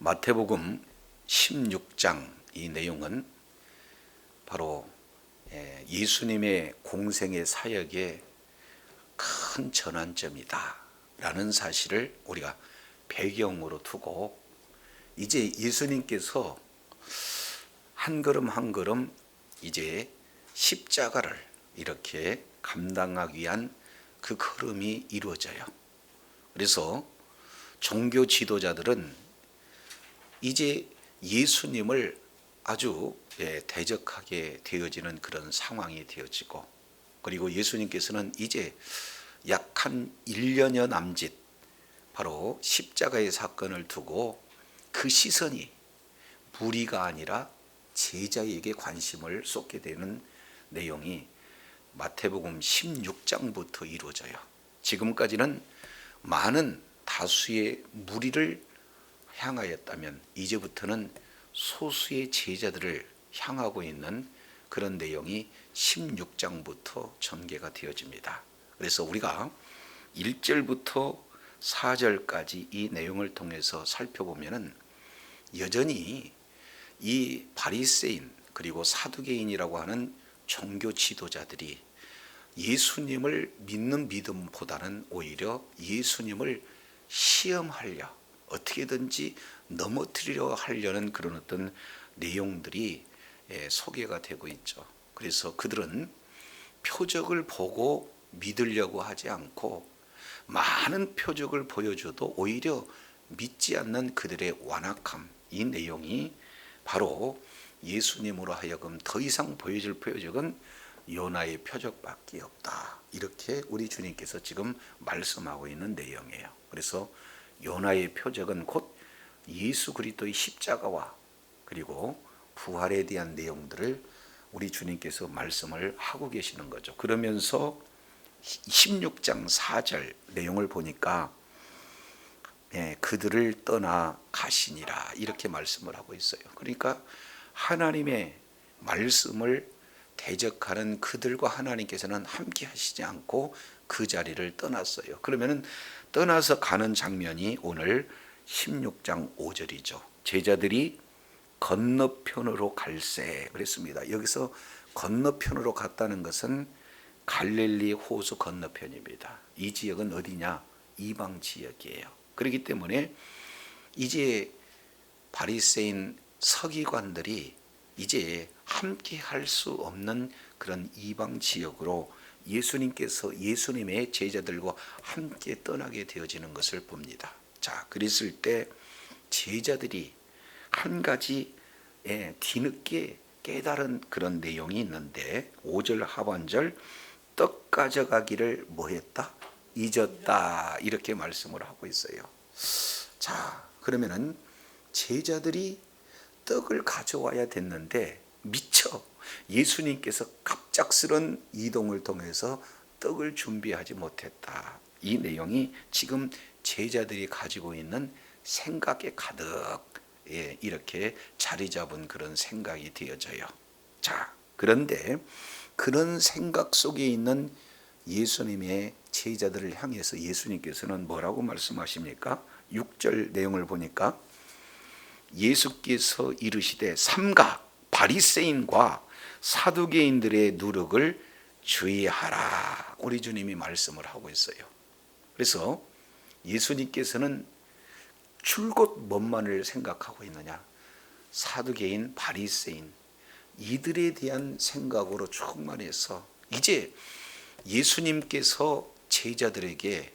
마태복음 16장 이 내용은 바로 예수님의 공생의 사역의 큰 전환점이다 라는 사실을 우리가 배경으로 두고, 이제 예수님께서 한 걸음 한 걸음 이제 십자가를 이렇게 감당하기 위한 그 걸음이 이루어져요. 그래서 종교 지도자들은 이제 예수님을 아주 대적하게 되어지는 그런 상황이 되어지고, 그리고 예수님께서는 이제 약 한 1년여 남짓 바로 십자가의 사건을 두고 그 시선이 무리가 아니라 제자에게 관심을 쏟게 되는 내용이 마태복음 16장부터 이루어져요. 지금까지는 많은 다수의 무리를 향하였다면 이제부터는 소수의 제자들을 향하고 있는 그런 내용이 16장부터 전개가 되어집니다. 그래서 우리가 1절부터 4절까지 이 내용을 통해서 살펴보면 여전히 이 바리새인 그리고 사두개인이라고 하는 종교 지도자들이 예수님을 믿는 믿음보다는 오히려 예수님을 시험하려, 어떻게든지 넘어뜨리려 하려는 그런 어떤 내용들이 소개가 되고 있죠. 그래서 그들은 표적을 보고 믿으려고 하지 않고 많은 표적을 보여줘도 오히려 믿지 않는 그들의 완악함, 이 내용이 바로 예수님으로 하여금 더 이상 보여줄 표적은 요나의 표적밖에 없다, 이렇게 우리 주님께서 지금 말씀하고 있는 내용이에요. 그래서 요나의 표적은 곧 예수 그리스도의 십자가와 그리고 부활에 대한 내용들을 우리 주님께서 말씀을 하고 계시는 거죠. 그러면서 16장 4절 내용을 보니까 그들을 떠나 가시니라, 이렇게 말씀을 하고 있어요. 그러니까 하나님의 말씀을 대적하는 그들과 하나님께서는 함께 하시지 않고 그 자리를 떠났어요. 그러면 떠나서 가는 장면이 오늘 16장 5절이죠. 제자들이 건너편으로 갈새 그랬습니다. 여기서 건너편으로 갔다는 것은 갈릴리 호수 건너편입니다. 이 지역은 어디냐? 이방 지역이에요. 그렇기 때문에 이제 바리새인 서기관들이 이제 함께 할 수 없는 그런 이방 지역으로 예수님께서 예수님의 제자들과 함께 떠나게 되어지는 것을 봅니다. 자, 그랬을 때 제자들이 한 가지 뒤늦게 깨달은 그런 내용이 있는데, 5절 하반절 떡 가져가기를 뭐했다? 잊었다, 이렇게 말씀을 하고 있어요. 자, 그러면은 제자들이 떡을 가져와야 됐는데 미처 예수님께서 갑작스런 이동을 통해서 떡을 준비하지 못했다, 이 내용이 지금 제자들이 가지고 있는 생각에 가득 이렇게 자리 잡은 그런 생각이 되어져요. 자, 그런데 그런 생각 속에 있는 예수님의 제자들을 향해서 예수님께서는 뭐라고 말씀하십니까? 6절 내용을 보니까 예수께서 이르시되 삼가 바리새인과 사두개인들의 누룩을 주의하라, 우리 주님이 말씀을 하고 있어요. 그래서 예수님께서는 줄곧 뭔만을 생각하고 있느냐? 사두개인, 바리새인, 이들에 대한 생각으로 충만해서 이제 예수님께서 제자들에게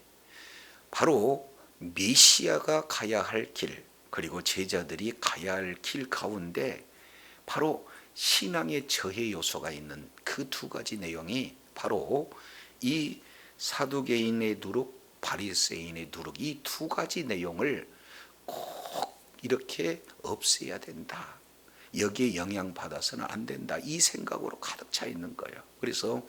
바로 메시아가 가야 할 길, 그리고 제자들이 가야 할 길 가운데 바로 신앙의 저해 요소가 있는 그 두 가지 내용이 바로 이 사두개인의 누룩, 바리새인의 누룩, 이 두 가지 내용을 꼭 이렇게 없애야 된다, 여기에 영향받아서는 안 된다, 이 생각으로 가득 차 있는 거예요. 그래서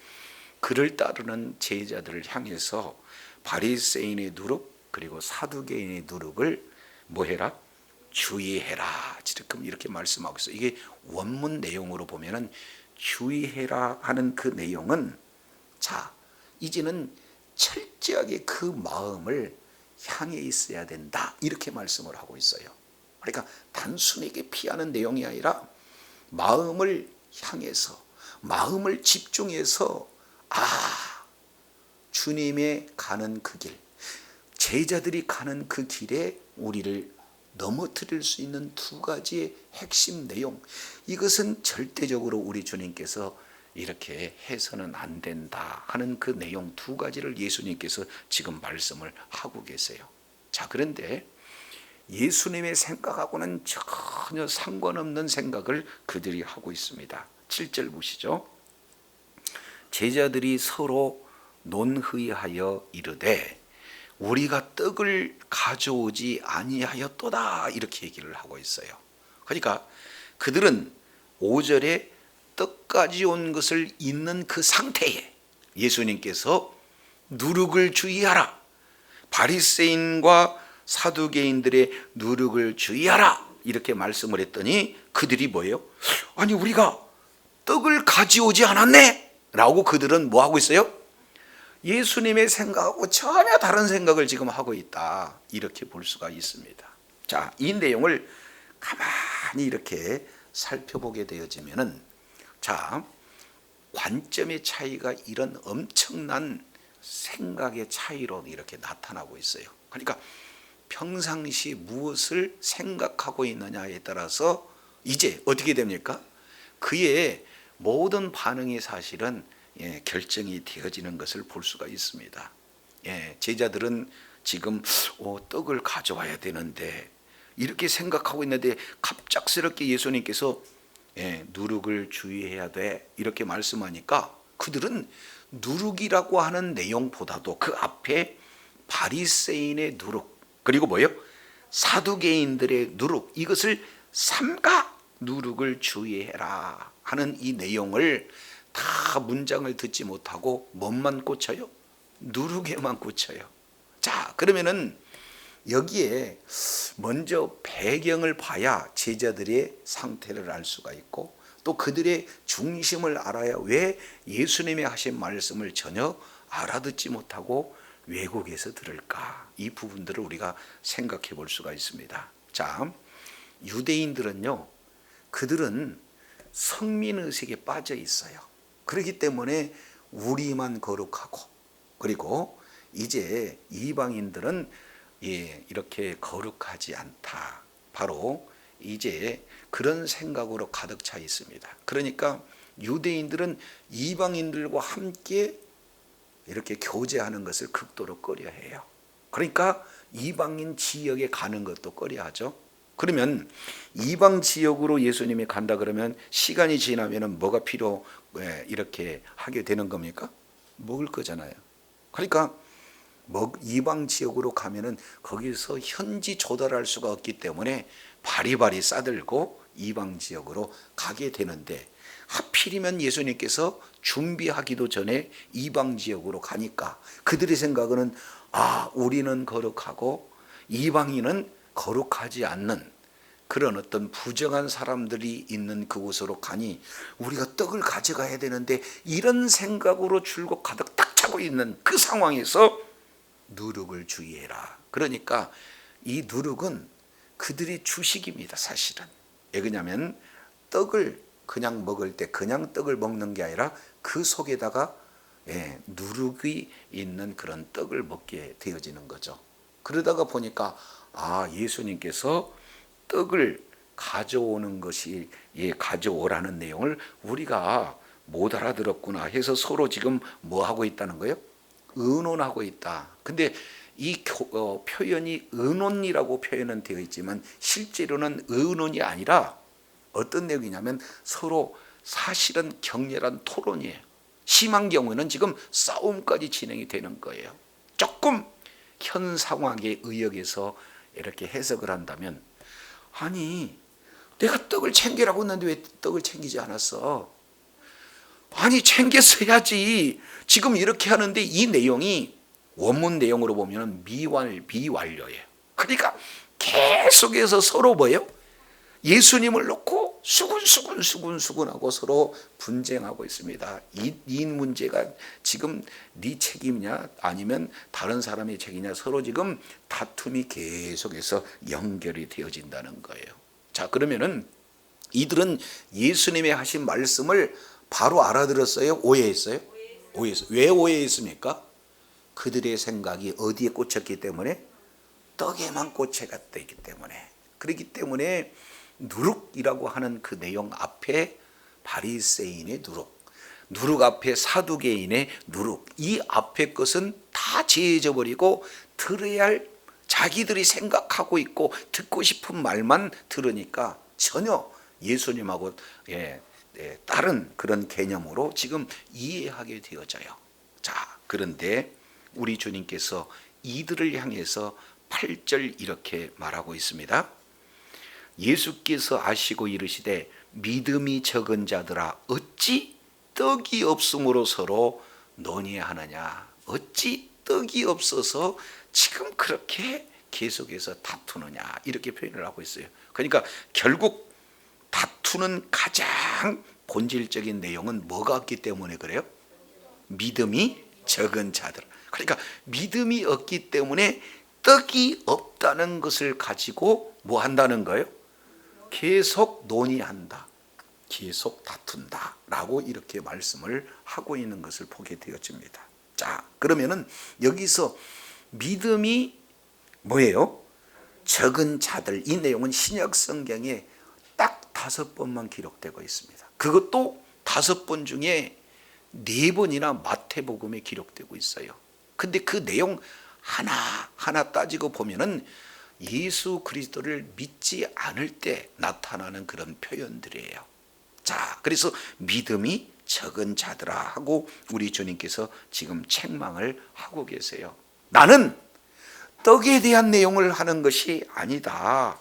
그를 따르는 제자들을 향해서 바리새인의 누룩 그리고 사두개인의 누룩을 뭐해라? 주의해라, 지금 이렇게 말씀하고 있어요. 이게 원문 내용으로 보면은 주의해라 하는 그 내용은, 자, 이제는 철저하게 그 마음을 향해 있어야 된다, 이렇게 말씀을 하고 있어요. 그러니까 단순하게 피하는 내용이 아니라 마음을 향해서, 마음을 집중해서 주님의 가는 그 길, 제자들이 가는 그 길에 우리를 넘어뜨릴 수 있는 두 가지의 핵심 내용, 이것은 절대적으로 우리 주님께서 이렇게 해서는 안 된다 하는 그 내용 두 가지를 예수님께서 지금 말씀을 하고 계세요. 자, 그런데 예수님의 생각하고는 전혀 상관없는 생각을 그들이 하고 있습니다. 7절 보시죠. 제자들이 서로 논의하여 이르되 우리가 떡을 가져오지 아니하였도다, 이렇게 얘기를 하고 있어요. 그러니까 그들은 5절에 떡 가져온 것을 잊는 그 상태에 예수님께서 누룩을 주의하라, 바리새인과 사두개인들의 누룩을 주의하라, 이렇게 말씀을 했더니 그들이 뭐예요? 아니, 우리가 떡을 가져오지 않았네? 라고 그들은 뭐 하고 있어요? 예수님의 생각하고 전혀 다른 생각을 지금 하고 있다, 이렇게 볼 수가 있습니다. 자, 이 내용을 가만히 이렇게 살펴보게 되어지면은, 자, 관점의 차이가 이런 엄청난 생각의 차이로 이렇게 나타나고 있어요. 그러니까 평상시 무엇을 생각하고 있느냐에 따라서 이제 어떻게 됩니까? 그의 모든 반응이 사실은 결정이 되어지는 것을 볼 수가 있습니다. 제자들은 지금 떡을 가져와야 되는데 이렇게 생각하고 있는데 갑작스럽게 예수님께서 누룩을 주의해야 돼, 이렇게 말씀하니까 그들은 누룩이라고 하는 내용보다도 그 앞에 바리새인의 누룩, 그리고 뭐예요? 사두개인들의 누룩, 이것을 삼가 누룩을 주의해라 하는 이 내용을 다 문장을 듣지 못하고 뭐만 꽂혀요? 누룩에만 꽂혀요. 자, 그러면은 여기에 먼저 배경을 봐야 제자들의 상태를 알 수가 있고, 또 그들의 중심을 알아야 왜 예수님이 하신 말씀을 전혀 알아듣지 못하고 왜곡해서 들을까, 이 부분들을 우리가 생각해 볼 수가 있습니다. 자, 유대인들은요, 그들은 성민의식에 빠져 있어요. 그렇기 때문에 우리만 거룩하고, 그리고 이제 이방인들은 이렇게 거룩하지 않다, 바로 이제 그런 생각으로 가득 차 있습니다. 그러니까 유대인들은 이방인들과 함께 이렇게 교제하는 것을 극도로 꺼려해요. 그러니까 이방인 지역에 가는 것도 꺼려하죠. 그러면 이방 지역으로 예수님이 간다 그러면 시간이 지나면 뭐가 이렇게 하게 되는 겁니까? 먹을 거잖아요. 그러니까 이방 지역으로 가면은 거기서 현지 조달할 수가 없기 때문에 바리바리 싸들고 이방 지역으로 가게 되는데, 하필이면 예수님께서 준비하기도 전에 이방 지역으로 가니까 그들의 생각은 우리는 거룩하고 이방인은 거룩하지 않는 그런 어떤 부정한 사람들이 있는 그곳으로 가니 우리가 떡을 가져가야 되는데, 이런 생각으로 줄곧 가득 탁 차고 있는 그 상황에서 누룩을 주의해라. 그러니까 이 누룩은 그들의 주식입니다, 사실은. 왜 그러냐면 떡을 그냥 먹을 때 그냥 떡을 먹는 게 아니라 그 속에다가 누룩이 있는 그런 떡을 먹게 되어지는 거죠. 그러다가 보니까 예수님께서 떡을 가져오는 것이 가져오라는 내용을 우리가 못 알아들었구나 해서 서로 지금 뭐 하고 있다는 거예요? 의논하고 있다. 근데 이 표현이 의논이라고 표현은 되어 있지만 실제로는 의논이 아니라 어떤 내용이냐면 서로 사실은 격렬한 토론이에요. 심한 경우에는 지금 싸움까지 진행이 되는 거예요. 조금 현 상황에 의역해서 이렇게 해석을 한다면, 아니 내가 떡을 챙기라고 했는데 왜 떡을 챙기지 않았어? 아니 챙겼어야지. 지금 이렇게 하는데 이 내용이 원문 내용으로 보면 비완료예요. 그러니까 계속해서 서로 뭐예요? 예수님을 놓고 수군수군하고 서로 분쟁하고 있습니다. 이 문제가 지금 네 책임이냐 아니면 다른 사람의 책임이냐 서로 지금 다툼이 계속해서 연결이 되어진다는 거예요. 자, 그러면은 이들은 예수님의 하신 말씀을 바로 알아들었어요? 오해했어요? 오해했어요. 왜 오해했습니까? 그들의 생각이 어디에 꽂혔기 때문에? 떡에만 꽂혀가 있기 때문에. 그렇기 때문에 누룩이라고 하는 그 내용 앞에 바리새인의 누룩 앞에 사두개인의 누룩, 이 앞에 것은 다 제해져 버리고 들어야 할 자기들이 생각하고 있고 듣고 싶은 말만 들으니까 전혀 예수님하고 다른 그런 개념으로 지금 이해하게 되어져요. 자, 그런데 우리 주님께서 이들을 향해서 8절 이렇게 말하고 있습니다. 예수께서 아시고 이르시되 믿음이 적은 자들아 어찌 떡이 없음으로 서로 논의하느냐. 어찌 떡이 없어서 지금 그렇게 계속해서 다투느냐, 이렇게 표현을 하고 있어요. 그러니까 결국 다투는 가장 본질적인 내용은 뭐가 없기 때문에 그래요? 믿음이 적은 자들. 그러니까 믿음이 없기 때문에 떡이 없다는 것을 가지고 뭐 한다는 거예요? 계속 논의한다, 계속 다툰다 라고 이렇게 말씀을 하고 있는 것을 보게 되어집니다. 자, 그러면은 여기서 믿음이 뭐예요? 적은 자들, 이 내용은 신약 성경에 딱 5번만 기록되고 있습니다. 그것도 5번 중에 4번이나 마태복음에 기록되고 있어요. 근데 그 내용 하나하나 따지고 보면은 예수 그리스도를 믿지 않을 때 나타나는 그런 표현들이에요. 자, 그래서 믿음이 적은 자들아 하고 우리 주님께서 지금 책망을 하고 계세요. 나는 떡에 대한 내용을 하는 것이 아니다.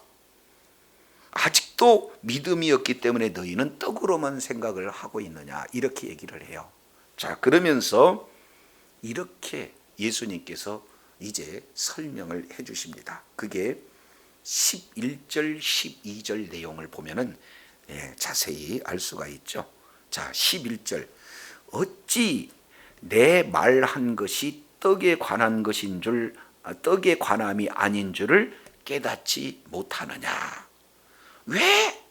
아직도 믿음이 없기 때문에 너희는 떡으로만 생각을 하고 있느냐, 이렇게 얘기를 해요. 자, 그러면서 이렇게 예수님께서 이제 설명을 해 주십니다. 그게 11절 12절 내용을 보면은 자세히 알 수가 있죠. 자, 11절 어찌 내 말한 것이 떡에 관한 것인 줄, 떡에 관함이 아닌 줄을 깨닫지 못하느냐. 왜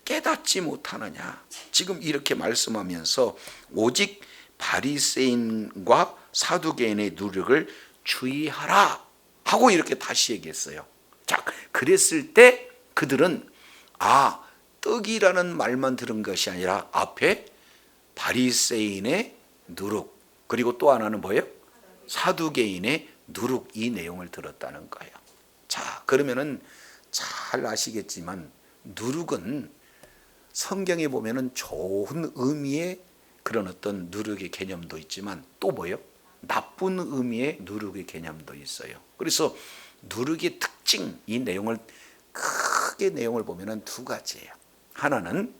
깨닫지 못하느냐. 지금 이렇게 말씀하면서 오직 바리새인과 사두개인의 누룩을 주의하라 하고 이렇게 다시 얘기했어요. 자, 그랬을 때 그들은 떡이라는 말만 들은 것이 아니라 앞에 바리새인의 누룩, 그리고 또 하나는 뭐예요? 사두개인의 누룩, 이 내용을 들었다는 거예요. 자, 그러면은 잘 아시겠지만 누룩은 성경에 보면은 좋은 의미의 그런 어떤 누룩의 개념도 있지만 또 뭐예요? 나쁜 의미의 누룩의 개념도 있어요. 그래서 누룩의 특징, 이 내용을 크게 내용을 보면은 2가지예요. 하나는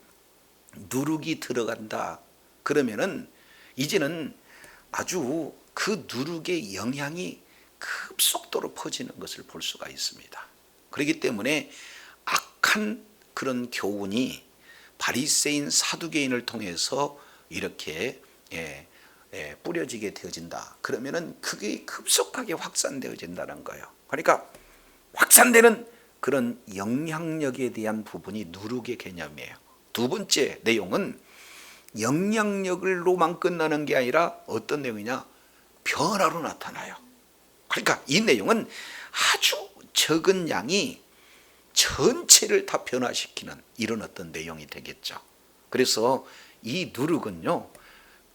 누룩이 들어간다 그러면은 이제는 아주 그 누룩의 영향이 급속도로 퍼지는 것을 볼 수가 있습니다. 그렇기 때문에 악한 그런 교훈이 바리새인 사두개인을 통해서 이렇게 뿌려지게 되어진다. 그러면은 그게 급속하게 확산되어진다는 거예요. 그러니까 확산되는 그런 영향력에 대한 부분이 누룩의 개념이에요. 2번째 내용은 영향력으로만 끝나는 게 아니라 어떤 내용이냐? 변화로 나타나요. 그러니까 이 내용은 아주 적은 양이 전체를 다 변화시키는 이런 어떤 내용이 되겠죠. 그래서 이 누룩은요,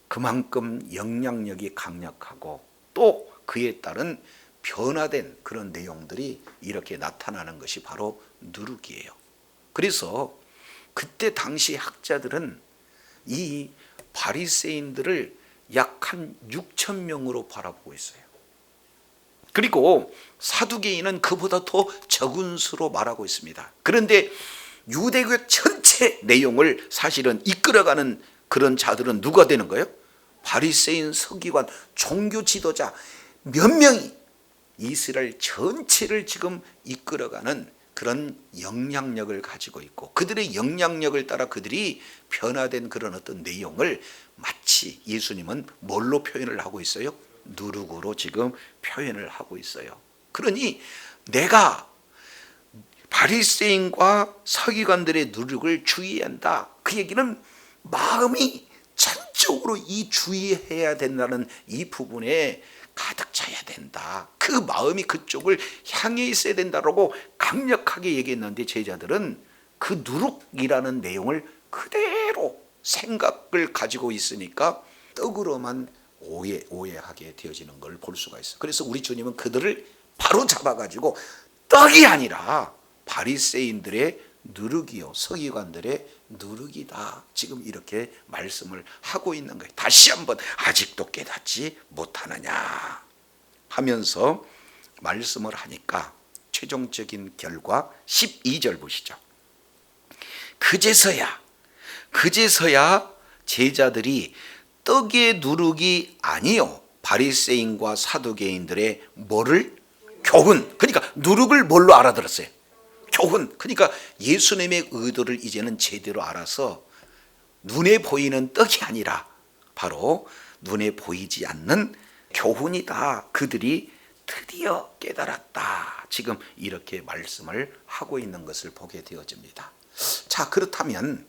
그만큼 영향력이 강력하고 또 그에 따른 변화된 그런 내용들이 이렇게 나타나는 것이 바로 누룩이에요. 그래서 그때 당시 학자들은 이 바리새인들을 약 한 6천 명으로 바라보고 있어요. 그리고 사두개인은 그보다 더 적은 수로 말하고 있습니다. 그런데 유대교 전체 내용을 사실은 이끌어가는 그런 자들은 누가 되는 거예요? 바리새인, 서기관, 종교 지도자 몇 명이 이스라엘 전체를 지금 이끌어가는 그런 영향력을 가지고 있고 그들의 영향력을 따라 그들이 변화된 그런 어떤 내용을 마치 예수님은 뭘로 표현을 하고 있어요? 누룩으로 지금 표현을 하고 있어요. 그러니 내가 바리새인과 서기관들의 누룩을 주의한다. 그 얘기는 마음이 전적으로 이 주의해야 된다는 이 부분에 가득 차야 된다. 그 마음이 그쪽을 향해 있어야 된다라고 강력하게 얘기했는데 제자들은 그 누룩이라는 내용을 그대로 생각을 가지고 있으니까 떡으로만 오해하게 되어지는 걸 볼 수가 있어요. 그래서 우리 주님은 그들을 바로 잡아가지고 떡이 아니라 바리새인들의 누룩이요 서기관들의 누룩이다. 지금 이렇게 말씀을 하고 있는 거예요. 다시 한번 아직도 깨닫지 못하느냐 하면서 말씀을 하니까 최종적인 결과 12절 보시죠. 그제서야 제자들이 떡의 누룩이 아니요 바리새인과 사두개인들의 뭐를? 교훈. 그러니까 누룩을 뭘로 알아들었어요? 교훈. 그러니까 예수님의 의도를 이제는 제대로 알아서 눈에 보이는 떡이 아니라 바로 눈에 보이지 않는 교훈이다. 그들이 드디어 깨달았다. 지금 이렇게 말씀을 하고 있는 것을 보게 되어집니다. 자, 그렇다면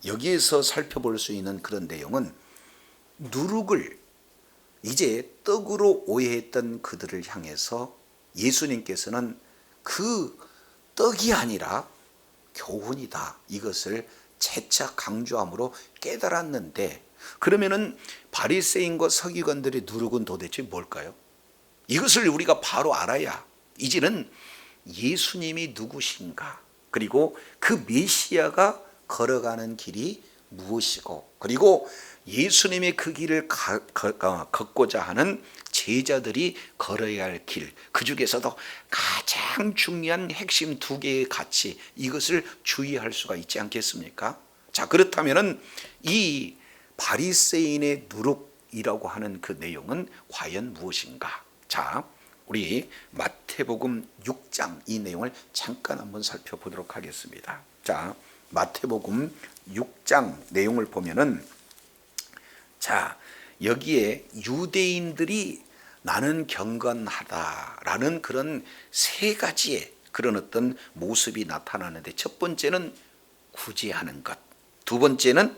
여기에서 살펴볼 수 있는 그런 내용은 누룩을 이제 떡으로 오해했던 그들을 향해서 예수님께서는 그 떡이 아니라 교훈이다. 이것을 재차 강조함으로 깨달았는데 그러면은 바리새인과 서기관들의 누룩은 도대체 뭘까요? 이것을 우리가 바로 알아야 이제는 예수님이 누구신가 그리고 그 메시아가 걸어가는 길이 무엇이고 그리고 예수님의 그 길을 걷고자 하는 제자들이 걸어야 할 길, 그 중에서도 가장 중요한 핵심 두 개의 가치, 이것을 주의할 수가 있지 않겠습니까? 자, 그렇다면은 이 바리새인의 누룩이라고 하는 그 내용은 과연 무엇인가? 자, 우리 마태복음 6장 이 내용을 잠깐 한번 살펴보도록 하겠습니다. 자, 마태복음 6장 내용을 보면은 자, 여기에 유대인들이 나는 경건하다라는 그런 세 가지의 그런 어떤 모습이 나타나는데 첫 번째는 구제하는 것, 두 번째는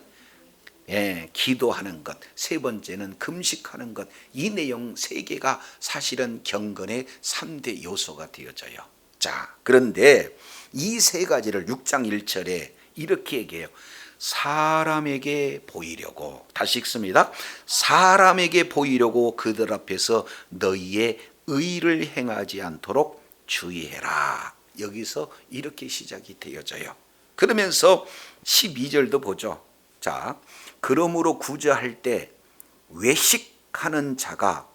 기도하는 것, 세 번째는 금식하는 것. 이 내용 세 개가 사실은 경건의 3대 요소가 되어져요. 자, 그런데 이 세 가지를 6장 1절에 이렇게 얘기해요. 사람에게 보이려고, 다시 읽습니다. 사람에게 보이려고 그들 앞에서 너희의 의를 행하지 않도록 주의해라. 여기서 이렇게 시작이 되어져요. 그러면서 12절도 보죠. 자, 그러므로 구제할 때 외식하는 자가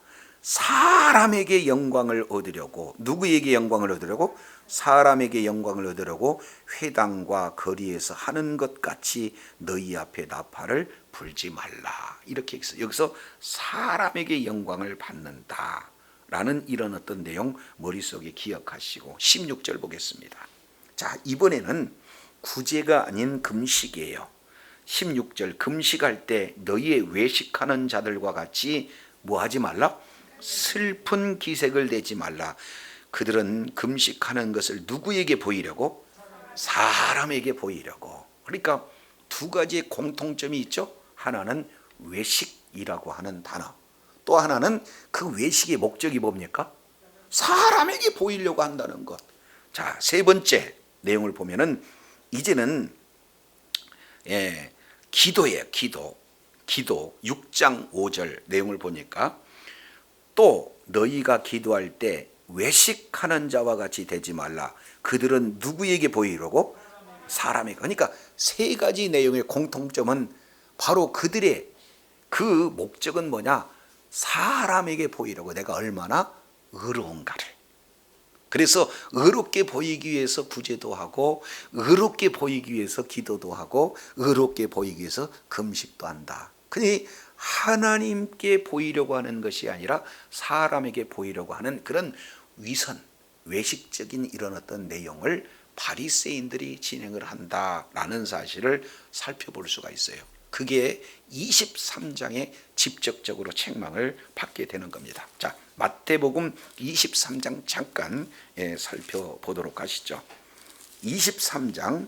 사람에게 영광을 얻으려고, 누구에게 영광을 얻으려고? 사람에게 영광을 얻으려고 회당과 거리에서 하는 것 같이 너희 앞에 나팔을 불지 말라. 이렇게 했어요. 여기서 사람에게 영광을 받는다라는 이런 어떤 내용 머릿속에 기억하시고 16절 보겠습니다. 자, 이번에는 구제가 아닌 금식이에요. 16절 금식할 때 너희의 외식하는 자들과 같이 뭐 하지 말라? 슬픈 기색을 내지 말라. 그들은 금식하는 것을 누구에게 보이려고? 사람에게 보이려고. 그러니까 두 가지의 공통점이 있죠. 하나는 외식이라고 하는 단어, 또 하나는 그 외식의 목적이 뭡니까? 사람에게 보이려고 한다는 것. 자, 세 번째 내용을 보면은 이제는 기도예요. 기도 6장 5절 내용을 보니까 또 너희가 기도할 때 외식하는 자와 같이 되지 말라. 그들은 누구에게 보이려고? 사람에게. 그러니까 세 가지 내용의 공통점은 바로 그들의 그 목적은 뭐냐? 사람에게 보이려고 내가 얼마나 의로운가를. 그래서 의롭게 보이기 위해서 구제도 하고 의롭게 보이기 위해서 기도도 하고 의롭게 보이기 위해서 금식도 한다. 그니 하나님께 보이려고 하는 것이 아니라 사람에게 보이려고 하는 그런 위선, 외식적인 이런 어떤 내용을 바리새인들이 진행을 한다라는 사실을 살펴볼 수가 있어요. 그게 23장에 직접적으로 책망을 받게 되는 겁니다. 자, 마태복음 23장 잠깐 살펴보도록 하시죠. 23장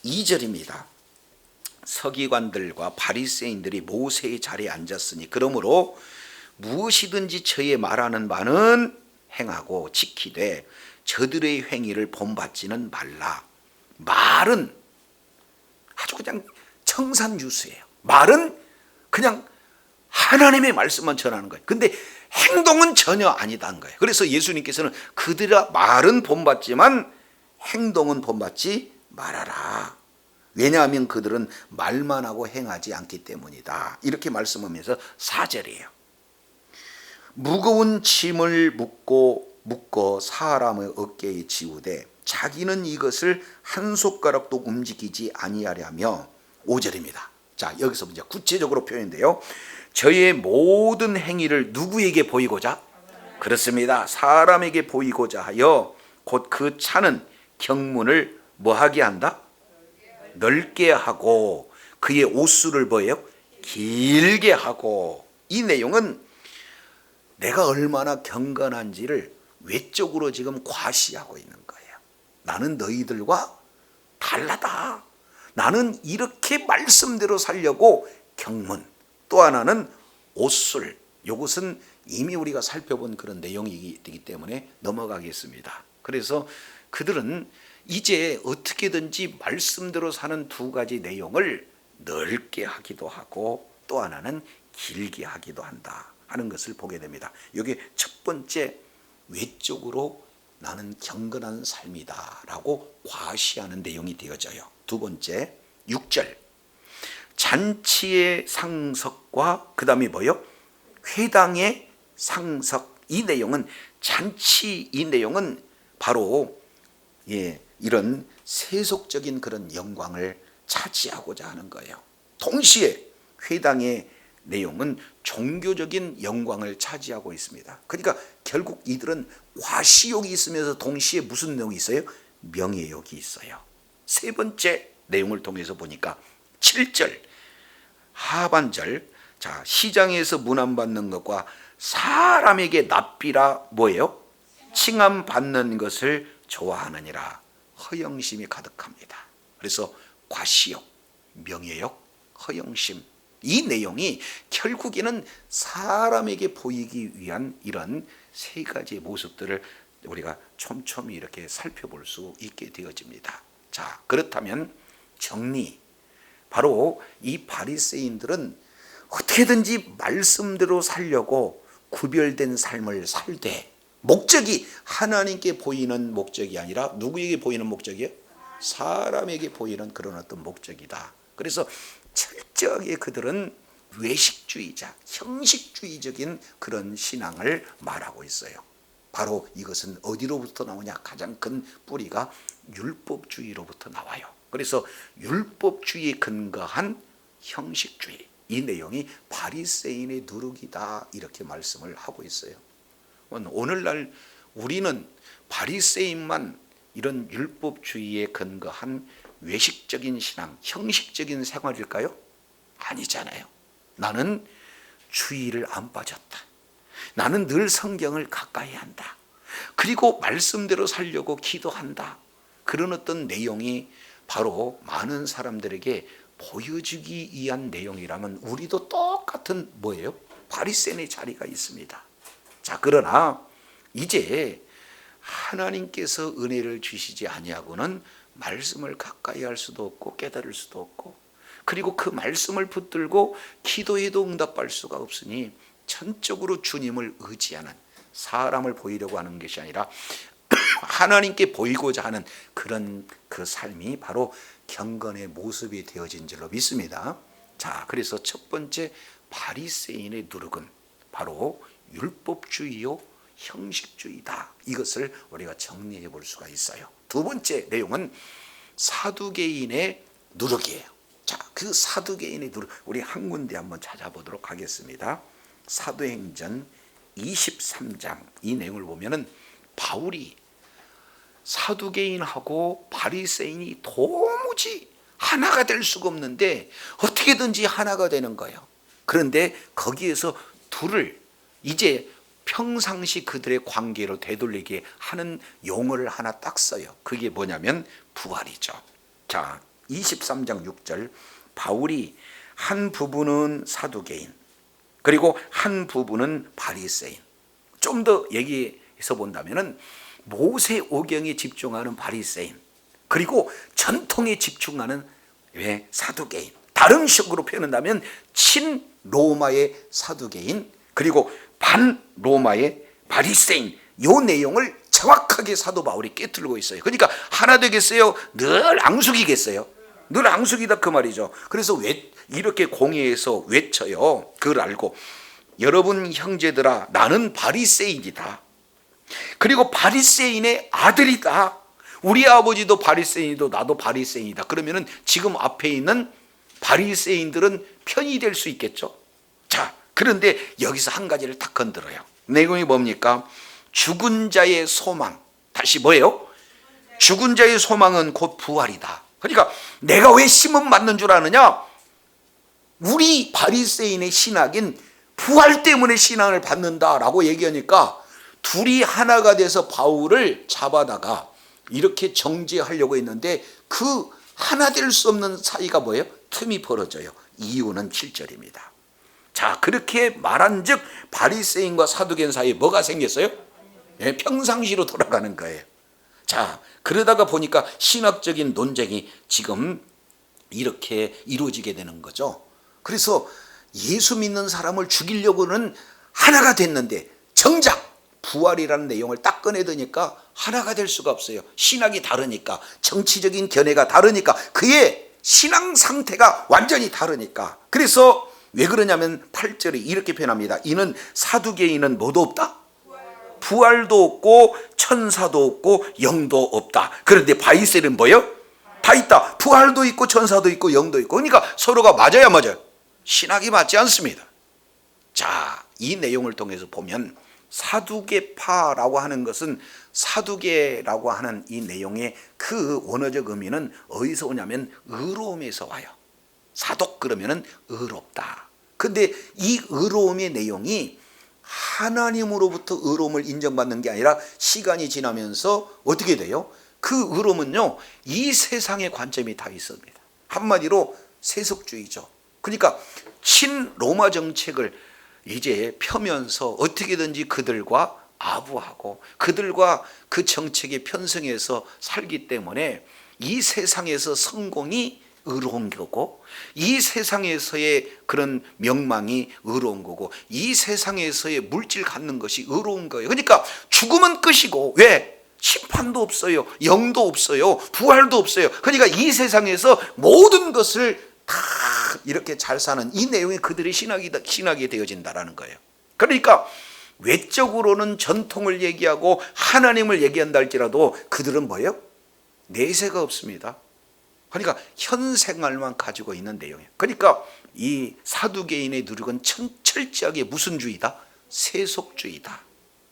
2절입니다. 서기관들과 바리새인들이 모세의 자리에 앉았으니 그러므로 무엇이든지 저의 말하는 바는 행하고 지키되 저들의 행위를 본받지는 말라. 말은 아주 그냥 청산유수예요. 말은 그냥 하나님의 말씀만 전하는 거예요. 근데 행동은 전혀 아니다는 거예요. 그래서 예수님께서는 그들의 말은 본받지만 행동은 본받지 말아라. 왜냐하면 그들은 말만 하고 행하지 않기 때문이다. 이렇게 말씀하면서 4절이에요. 무거운 짐을 묶어 사람의 어깨에 지우되 자기는 이것을 한 손가락도 움직이지 아니하려며 5절입니다. 자, 여기서 이제 구체적으로 표현돼요. 저의 모든 행위를 누구에게 보이고자? 그렇습니다. 사람에게 보이고자 하여 곧 그 차는 경문을 뭐하게 한다? 넓게 하고 그의 옷수를 뭐예요? 길게 하고. 이 내용은 내가 얼마나 경건한지를 외적으로 지금 과시하고 있는 거예요. 나는 너희들과 달라다. 나는 이렇게 말씀대로 살려고 경문. 또 하나는 옷술. 이것은 이미 우리가 살펴본 그런 내용이기 때문에 넘어가겠습니다. 그래서 그들은 이제 어떻게든지 말씀대로 사는 두 가지 내용을 넓게 하기도 하고 또 하나는 길게 하기도 한다 하는 것을 보게 됩니다. 이게 첫 번째, 외적으로 나는 경건한 삶이다 라고 과시하는 내용이 되어져요. 두 번째, 6절 잔치의 상석과 그 다음에 뭐요? 회당의 상석. 이 내용은 잔치, 이 내용은 바로 이런 세속적인 그런 영광을 차지하고자 하는 거예요. 동시에 회당의 내용은 종교적인 영광을 차지하고 있습니다. 그러니까 결국 이들은 과시욕이 있으면서 동시에 무슨 내용이 있어요? 명예욕이 있어요. 세 번째 내용을 통해서 보니까 7절 하반절, 자, 시장에서 문안받는 것과 사람에게 납비라 뭐예요? 칭함 받는 것을 좋아하느니라. 허영심이 가득합니다. 그래서 과시욕, 명예욕, 허영심, 이 내용이 결국에는 사람에게 보이기 위한 이런 세 가지의 모습들을 우리가 촘촘히 이렇게 살펴볼 수 있게 되어집니다. 자, 그렇다면 정리, 바로 이 바리새인들은 어떻게든지 말씀대로 살려고 구별된 삶을 살되 목적이 하나님께 보이는 목적이 아니라 누구에게 보이는 목적이에요? 사람에게 보이는 그런 어떤 목적이다. 그래서 철저하게 그들은 외식주의자, 형식주의적인 그런 신앙을 말하고 있어요. 바로 이것은 어디로부터 나오냐? 가장 큰 뿌리가 율법주의로부터 나와요. 그래서 율법주의에 근거한 형식주의, 이 내용이 바리새인의 누룩이다 이렇게 말씀을 하고 있어요. 오늘날 우리는 바리새인만 이런 율법주의에 근거한 외식적인 신앙, 형식적인 생활일까요? 아니잖아요. 나는 주의를 안 빠졌다. 나는 늘 성경을 가까이 한다. 그리고 말씀대로 살려고 기도한다. 그런 어떤 내용이 바로 많은 사람들에게 보여주기 위한 내용이라면 우리도 똑같은 뭐예요? 바리새인의 자리가 있습니다. 자, 그러나 이제 하나님께서 은혜를 주시지 아니하고는 말씀을 가까이 할 수도 없고 깨달을 수도 없고, 그리고 그 말씀을 붙들고 기도해도 응답할 수가 없으니 전적으로 주님을 의지하는, 사람을 보이려고 하는 것이 아니라 하나님께 보이고자 하는 그런 그 삶이 바로 경건의 모습이 되어진 줄로 믿습니다. 자, 그래서 첫 번째 바리새인의 누룩은 바로 율법주의요 형식주의다. 이것을 우리가 정리해 볼 수가 있어요. 두 번째 내용은 사두개인의 누룩이에요. 자, 그 사두개인의 누룩, 우리 한 군데 한번 찾아보도록 하겠습니다. 사도행전 23장 이 내용을 보면은 바울이 사두개인하고 바리새인이 도무지 하나가 될 수가 없는데 어떻게든지 하나가 되는 거예요. 그런데 거기에서 둘을 이제 평상시 그들의 관계로 되돌리게 하는 용어를 하나 딱 써요. 그게 뭐냐면 부활이죠. 자, 23장 6절, 바울이 한 부분은 사두개인, 그리고 한 부분은 바리새인. 좀 더 얘기해서 본다면은 모세 오경에 집중하는 바리새인, 그리고 전통에 집중하는 사두개인. 다른 식으로 표현한다면 친 로마의 사두개인, 그리고 반 로마의 바리새인. 요 내용을 정확하게 사도 바울이 깨뜨리고 있어요. 그러니까 하나 되겠어요? 늘 앙숙이겠어요? 늘 앙숙이다 그 말이죠. 그래서 이렇게 공회에서 외쳐요. 그걸 알고, 여러분 형제들아, 나는 바리새인이다. 그리고 바리새인의 아들이다. 우리 아버지도 바리새인이고 나도 바리새인이다. 그러면은 지금 앞에 있는 바리새인들은 편이 될 수 있겠죠. 자, 그런데 여기서 한 가지를 딱 건드려요. 내용이 뭡니까? 죽은 자의 소망. 다시 뭐예요? 죽은 자의 소망은 곧 부활이다. 그러니까 내가 왜 시험 맞는 줄 아느냐? 우리 바리새인의 신학인 부활 때문에 신앙을 받는다라고 얘기하니까 둘이 하나가 돼서 바울을 잡아다가 이렇게 정죄하려고 했는데 그 하나 될 수 없는 사이가 뭐예요? 틈이 벌어져요. 이유는 7절입니다. 자, 그렇게 말한즉 바리새인과 사두개인 사이에 뭐가 생겼어요? 평상시로 돌아가는 거예요. 자, 그러다가 보니까 신학적인 논쟁이 지금 이렇게 이루어지게 되는 거죠. 그래서 예수 믿는 사람을 죽이려고는 하나가 됐는데 정작 부활이라는 내용을 딱 꺼내드니까 하나가 될 수가 없어요. 신학이 다르니까, 정치적인 견해가 다르니까, 그의 신앙 상태가 완전히 다르니까. 그래서 왜 그러냐면 8절에 이렇게 표현합니다. 이는 사두개인은 뭐도 없다? 부활도 없고 천사도 없고 영도 없다. 그런데 바리새인은 뭐예요? 다 있다. 부활도 있고 천사도 있고 영도 있고. 그러니까 서로가 맞아야 맞아요. 신학이 맞지 않습니다. 자, 이 내용을 통해서 보면 사두개파라고 하는 것은, 사두개라고 하는 이 내용의 그 원어적 의미는 어디서 오냐면 의로움에서 와요. 사독 그러면은 의롭다. 근데 이 의로움의 내용이 하나님으로부터 의로움을 인정받는 게 아니라 시간이 지나면서 어떻게 돼요? 그 의로움은요, 이 세상의 관점이 다 있습니다. 한마디로 세속주의죠. 그러니까 친로마 정책을 이제 펴면서 어떻게든지 그들과 아부하고 그들과 그 정책에 편승해서 살기 때문에 이 세상에서 성공이 의로운 거고, 이 세상에서의 그런 명망이 의로운 거고, 이 세상에서의 물질 갖는 것이 의로운 거예요. 그러니까 죽으면 끝이고, 왜? 심판도 없어요. 영도 없어요. 부활도 없어요. 그러니까 이 세상에서 모든 것을 다 이렇게 잘 사는 이 내용이 그들의 신학이 되어진다라는 거예요. 그러니까 외적으로는 전통을 얘기하고 하나님을 얘기한다 할지라도 그들은 뭐예요? 내세가 없습니다. 그러니까 현 생활만 가지고 있는 내용이에요. 그러니까 이 사두개인의 누룩은 철저하게 무슨 주의다? 세속주의다.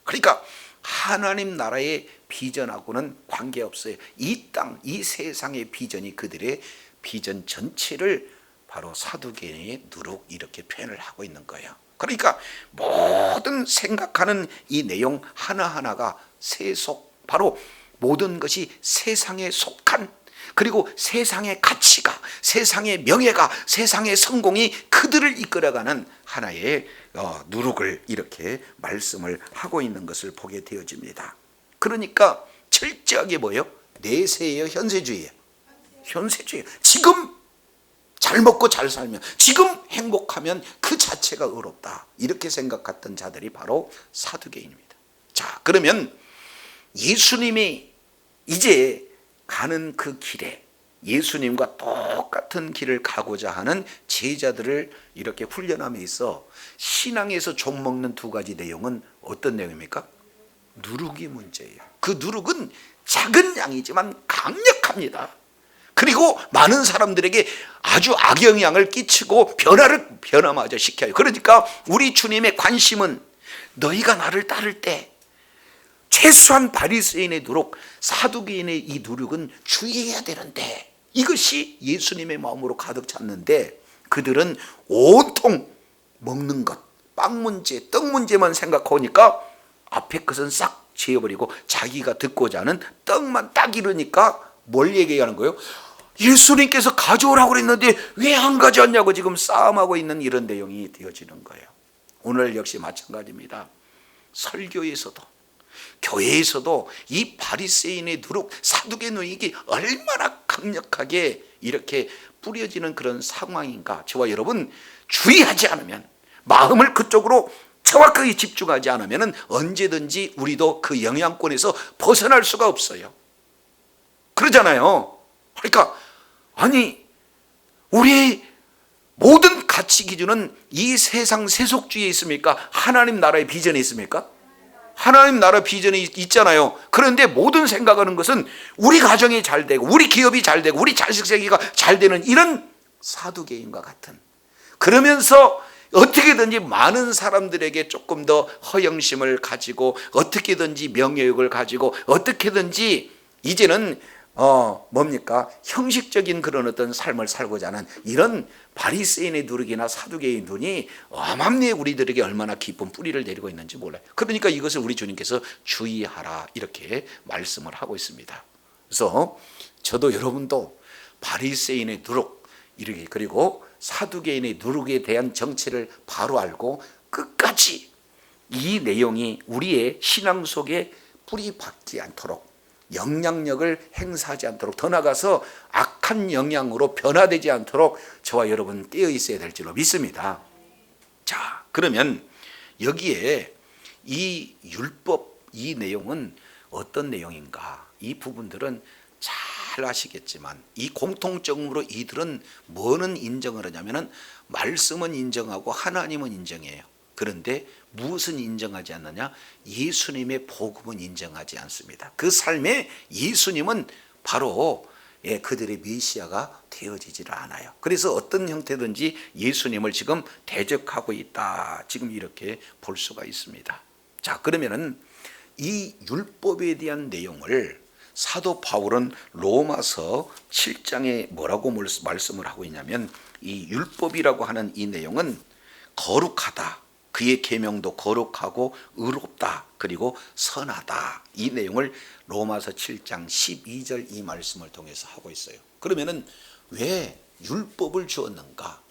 그러니까 하나님 나라의 비전하고는 관계없어요. 이 땅, 이 세상의 비전이 그들의 비전 전체를 바로 사두개인의 누룩 이렇게 표현을 하고 있는 거예요. 그러니까 모든 생각하는 이 내용 하나하나가 세속, 바로 모든 것이 세상에 속한, 그리고 세상의 가치가, 세상의 명예가, 세상의 성공이 그들을 이끌어가는 하나의 누룩을 이렇게 말씀을 하고 있는 것을 보게 되어집니다. 그러니까 철저하게 뭐예요? 내세예요? 현세주의예요? 현세주의. 지금 잘 먹고 잘 살면, 지금 행복하면 그 자체가 의롭다, 이렇게 생각했던 자들이 바로 사두개인입니다. 자, 그러면 예수님이 이제 가는 그 길에 예수님과 똑같은 길을 가고자 하는 제자들을 이렇게 훈련함에 있어 신앙에서 좀먹는 두 가지 내용은 어떤 내용입니까? 누룩이 문제예요. 그 누룩은 작은 양이지만 강력합니다. 그리고 많은 사람들에게 아주 악영향을 끼치고 변화마저 시켜요. 그러니까 우리 주님의 관심은 너희가 나를 따를 때 최소한 바리새인의 누룩, 사두개인의 이 누룩은 주의해야 되는데 이것이 예수님의 마음으로 가득 찼는데 그들은 온통 먹는 것, 빵 문제, 떡 문제만 생각하니까 앞에 것은 싹 지어버리고 자기가 듣고자 하는 떡만 딱 이러니까 뭘 얘기하는 거예요? 예수님께서 가져오라고 그랬는데 왜 안 가져왔냐고 지금 싸움하고 있는 이런 내용이 되어지는 거예요. 오늘 역시 마찬가지입니다. 설교에서도 교회에서도 이 바리새인의 누룩, 사두개 누룩이 얼마나 강력하게 이렇게 뿌려지는 그런 상황인가. 저와 여러분 주의하지 않으면, 마음을 그쪽으로 정확하게 집중하지 않으면 언제든지 우리도 그 영향권에서 벗어날 수가 없어요. 그러잖아요. 그러니까 아니 우리 모든 가치 기준은 이 세상 세속주의에 있습니까? 하나님 나라의 비전에 있습니까? 하나님 나라 비전이 있잖아요. 그런데 모든 생각하는 것은 우리 가정이 잘 되고 우리 기업이 잘 되고 우리 자식 세계가 잘 되는 이런 사두개인과 같은, 그러면서 어떻게든지 많은 사람들에게 조금 더 허영심을 가지고 어떻게든지 명예욕을 가지고 어떻게든지 이제는 뭡니까? 형식적인 그런 어떤 삶을 살고자 하는 이런 바리새인의 누룩이나 사두개의 눈이 어마어마하게 우리들에게 얼마나 깊은 뿌리를 내리고 있는지 몰라요. 그러니까 이것을 우리 주님께서 주의하라 이렇게 말씀을 하고 있습니다. 그래서 저도 여러분도 바리새인의 누룩 이렇게, 그리고 사두개인의 누룩에 대한 정체를 바로 알고 끝까지 이 내용이 우리의 신앙 속에 뿌리 박지 않도록, 영향력을 행사하지 않도록, 더 나아가서 악한 영향으로 변화되지 않도록 저와 여러분 깨어 있어야 될 줄로 믿습니다. 자, 그러면 여기에 이 율법, 이 내용은 어떤 내용인가? 이 부분들은 잘 아시겠지만 이 공통적으로 이들은 뭐는 인정을 하냐면은 말씀은 인정하고 하나님은 인정해요. 그런데 무엇은 인정하지 않느냐? 예수님의 복음은 인정하지 않습니다. 그 삶에 예수님은 바로 그들의 메시아가 되어지질 않아요. 그래서 어떤 형태든지 예수님을 지금 대적하고 있다, 지금 이렇게 볼 수가 있습니다. 자, 그러면은 이 율법에 대한 내용을 사도 바울은 로마서 7장에 뭐라고 말씀을 하고 있냐면, 이 율법이라고 하는 이 내용은 거룩하다, 그의 계명도 거룩하고 의롭다, 그리고 선하다, 이 내용을 로마서 7장 12절 이 말씀을 통해서 하고 있어요. 그러면은 왜 율법을 주었는가?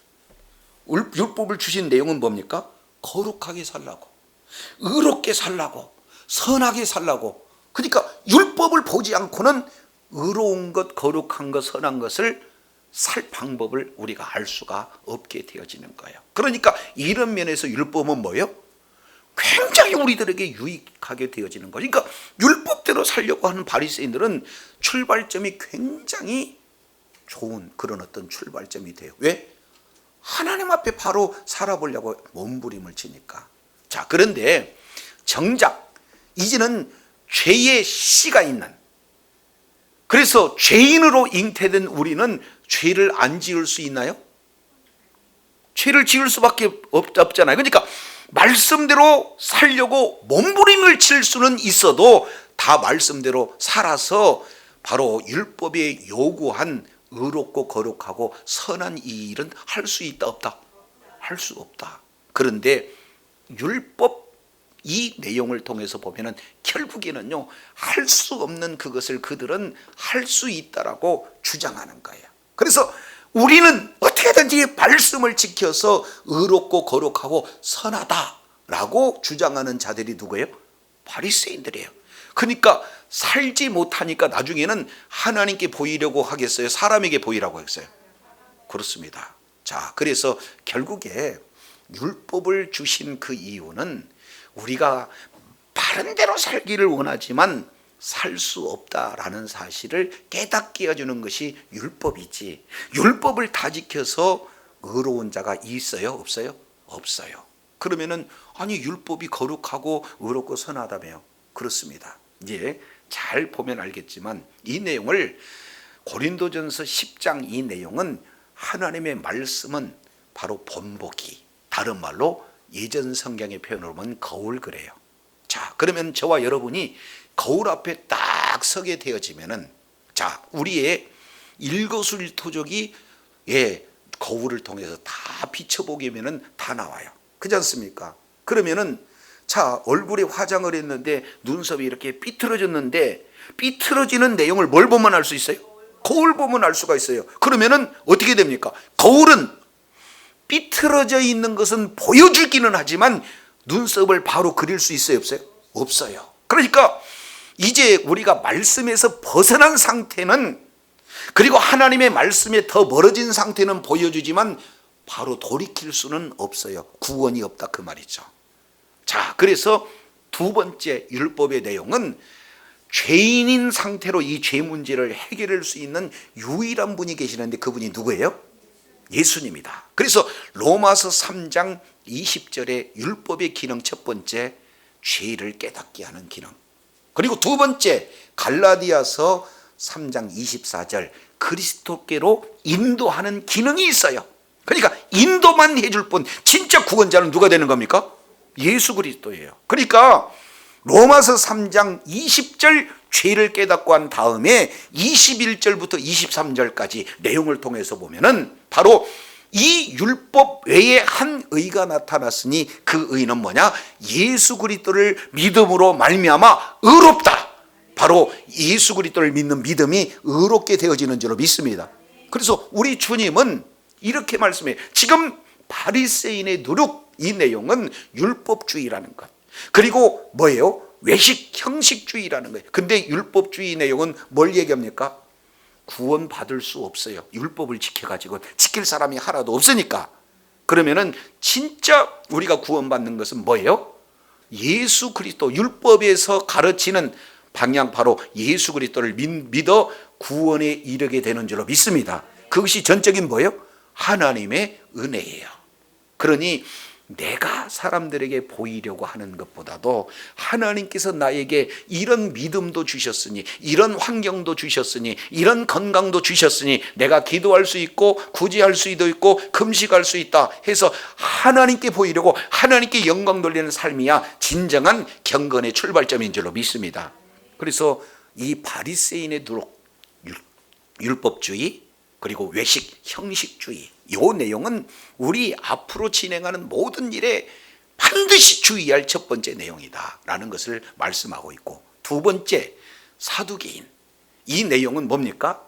율법을 주신 내용은 뭡니까? 거룩하게 살라고, 의롭게 살라고, 선하게 살라고. 그러니까 율법을 보지 않고는 의로운 것, 거룩한 것, 선한 것을 살 방법을 우리가 알 수가 없게 되어지는 거예요. 그러니까 이런 면에서 율법은 뭐예요? 굉장히 우리들에게 유익하게 되어지는 거예요. 그러니까 율법대로 살려고 하는 바리새인들은 출발점이 굉장히 좋은 그런 어떤 출발점이 돼요. 왜? 하나님 앞에 바로 살아보려고 몸부림을 치니까. 자, 그런데 정작 이제는 죄의 씨가 있는, 그래서 죄인으로 잉태된 우리는 죄를 안 지을 수 있나요? 죄를 지을 수밖에 없잖아요. 그러니까 말씀대로 살려고 몸부림을 칠 수는 있어도 다 말씀대로 살아서 바로 율법에 요구한 의롭고 거룩하고 선한 이 일은 할 수 있다 없다? 할 수 없다. 그런데 율법 이 내용을 통해서 보면은 결국에는요, 할 수 없는 그것을 그들은 할 수 있다라고 주장하는 거예요. 그래서 우리는 어떻게든지 말씀을 지켜서 의롭고 거룩하고 선하다라고 주장하는 자들이 누구예요? 바리새인들이에요. 그러니까 살지 못하니까 나중에는 하나님께 보이려고 하겠어요? 사람에게 보이라고 했어요? 그렇습니다. 자, 그래서 결국에 율법을 주신 그 이유는 우리가 바른 대로 살기를 원하지만 살 수 없다라는 사실을 깨닫게 해주는 것이 율법이지, 율법을 다 지켜서 의로운 자가 있어요? 없어요? 없어요. 그러면은 아니 율법이 거룩하고 의롭고 선하다며요? 그렇습니다. 이제 잘 보면 알겠지만 이 내용을 고린도전서 10장 이 내용은 하나님의 말씀은 바로 본보기, 다른 말로 예전 성경의 표현으로 보면 거울 그래요. 자, 그러면 저와 여러분이 거울 앞에 딱 서게 되어지면은, 자, 우리의 일거수일투족이 거울을 통해서 다 비춰보기면은 다 나와요. 그렇지 않습니까? 그러면은, 자, 얼굴에 화장을 했는데 눈썹이 이렇게 삐뚤어졌는데, 삐뚤어지는 내용을 뭘 보면 알 수 있어요? 거울 보면 알 수가 있어요. 그러면은 어떻게 됩니까? 거울은 삐뚤어져 있는 것은 보여주기는 하지만 눈썹을 바로 그릴 수 있어요, 없어요? 없어요. 그러니까 이제 우리가 말씀에서 벗어난 상태는, 그리고 하나님의 말씀에 더 멀어진 상태는 보여주지만 바로 돌이킬 수는 없어요. 구원이 없다, 그 말이죠. 자, 그래서 두 번째 율법의 내용은 죄인인 상태로 이 죄 문제를 해결할 수 있는 유일한 분이 계시는데, 그분이 누구예요? 예수님이다. 그래서 로마서 3장 20절에 율법의 기능, 첫 번째, 죄를 깨닫게 하는 기능. 그리고 두 번째, 갈라디아서 3장 24절, 그리스도께로 인도하는 기능이 있어요. 그러니까 인도만 해줄 뿐, 진짜 구원자는 누가 되는 겁니까? 예수 그리스도예요. 그러니까 로마서 3장 20절 죄를 깨닫고 한 다음에 21절부터 23절까지 내용을 통해서 보면은 바로 이 율법 외에 한 의가 나타났으니 그 의는 뭐냐? 예수 그리스도를 믿음으로 말미암아 의롭다. 바로 예수 그리스도를 믿는 믿음이 의롭게 되어지는 줄로 믿습니다. 그래서 우리 주님은 이렇게 말씀해요. 지금 바리새인의 누룩, 이 내용은 율법주의라는 것. 그리고 뭐예요? 외식, 형식주의라는 거예요. 근데 율법주의 내용은 뭘 얘기합니까? 구원받을 수 없어요. 율법을 지켜가지고 지킬 사람이 하나도 없으니까. 그러면은 진짜 우리가 구원받는 것은 뭐예요? 예수 그리스도, 율법에서 가르치는 방향, 바로 예수 그리스도를 믿어 구원에 이르게 되는 줄로 믿습니다. 그것이 전적인 뭐예요? 하나님의 은혜예요. 그러니 내가 사람들에게 보이려고 하는 것보다도 하나님께서 나에게 이런 믿음도 주셨으니, 이런 환경도 주셨으니, 이런 건강도 주셨으니 내가 기도할 수 있고 구제할 수도 있고 금식할 수 있다 해서 하나님께 보이려고 하나님께 영광 돌리는 삶이야 진정한 경건의 출발점인 줄로 믿습니다. 그래서 이 바리새인의 누룩, 율법주의, 그리고 외식, 형식주의, 이 내용은 우리 앞으로 진행하는 모든 일에 반드시 주의할 첫 번째 내용이다 라는 것을 말씀하고 있고, 두 번째, 사두개인, 이 내용은 뭡니까?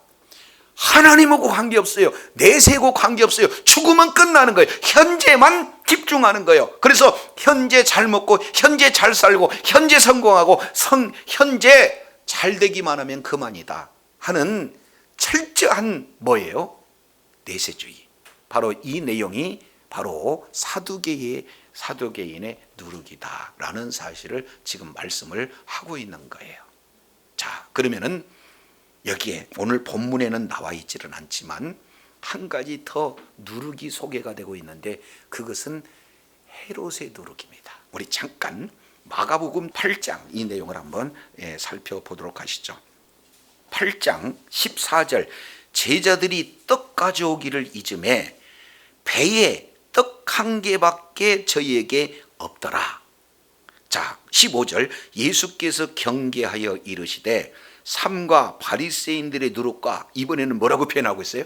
하나님하고 관계없어요. 내세고 관계없어요. 죽으면 끝나는 거예요. 현재만 집중하는 거예요. 그래서 현재 잘 먹고 현재 잘 살고 현재 성공하고 현재 잘 되기만 하면 그만이다 하는 철저한 뭐예요? 내세주의. 바로 이 내용이 바로 사두개인의 누룩이다 라는 사실을 지금 말씀을 하고 있는 거예요. 자, 그러면은 여기에 오늘 본문에는 나와 있지는 않지만 한 가지 더 누룩이 소개가 되고 있는데, 그것은 헤롯의 누룩입니다. 우리 잠깐 마가복음 8장 이 내용을 한번 살펴보도록 하시죠. 8장 14절, 제자들이 떡 가져오기를 잊음에 배에 떡 한 개밖에 저희에게 없더라. 자, 15절, 예수께서 경계하여 이르시되 삼가 바리새인들의 누룩과, 이번에는 뭐라고 표현하고 있어요?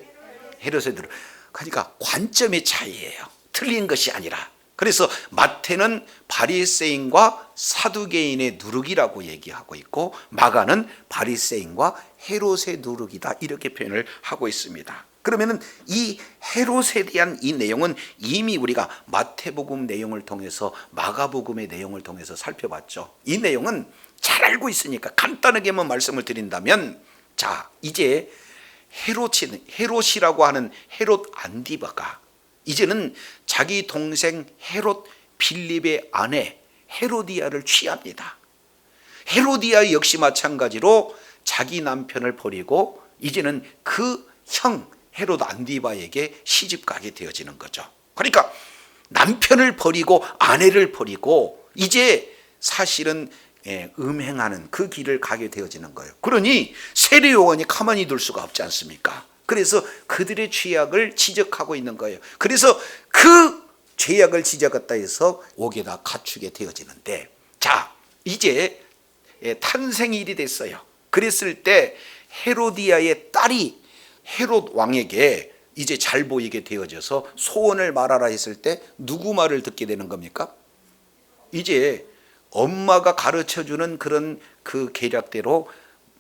헤롯의 누룩. 그러니까 관점의 차이예요. 틀린 것이 아니라. 그래서 마태는 바리새인과 사두개인의 누룩이라고 얘기하고 있고, 마가는 바리새인과 헤롯의 누룩이다 이렇게 표현을 하고 있습니다. 그러면은 이 헤롯에 대한 이 내용은 이미 우리가 마태복음 내용을 통해서, 마가복음의 내용을 통해서 살펴봤죠. 이 내용은 잘 알고 있으니까 간단하게만 말씀을 드린다면, 자, 이제 헤롯이라고 하는 헤롯 안디바가 이제는 자기 동생 헤롯 빌립의 아내 헤로디아를 취합니다. 헤로디아 역시 마찬가지로 자기 남편을 버리고 이제는 그 형 헤롯 안디바에게 시집 가게 되어지는 거죠. 그러니까 남편을 버리고 아내를 버리고 이제 사실은 음행하는 그 길을 가게 되어지는 거예요. 그러니 세례요한이 가만히 둘 수가 없지 않습니까? 그래서 그들의 죄악을 지적하고 있는 거예요. 그래서 그 죄악을 지적했다 해서 옥에다 갇히게 되어지는데, 자, 이제 탄생일이 됐어요. 그랬을 때 헤로디아의 딸이 헤롯 왕에게 이제 잘 보이게 되어져서 소원을 말하라 했을 때 누구 말을 듣게 되는 겁니까? 이제 엄마가 가르쳐주는 그런 그 계략대로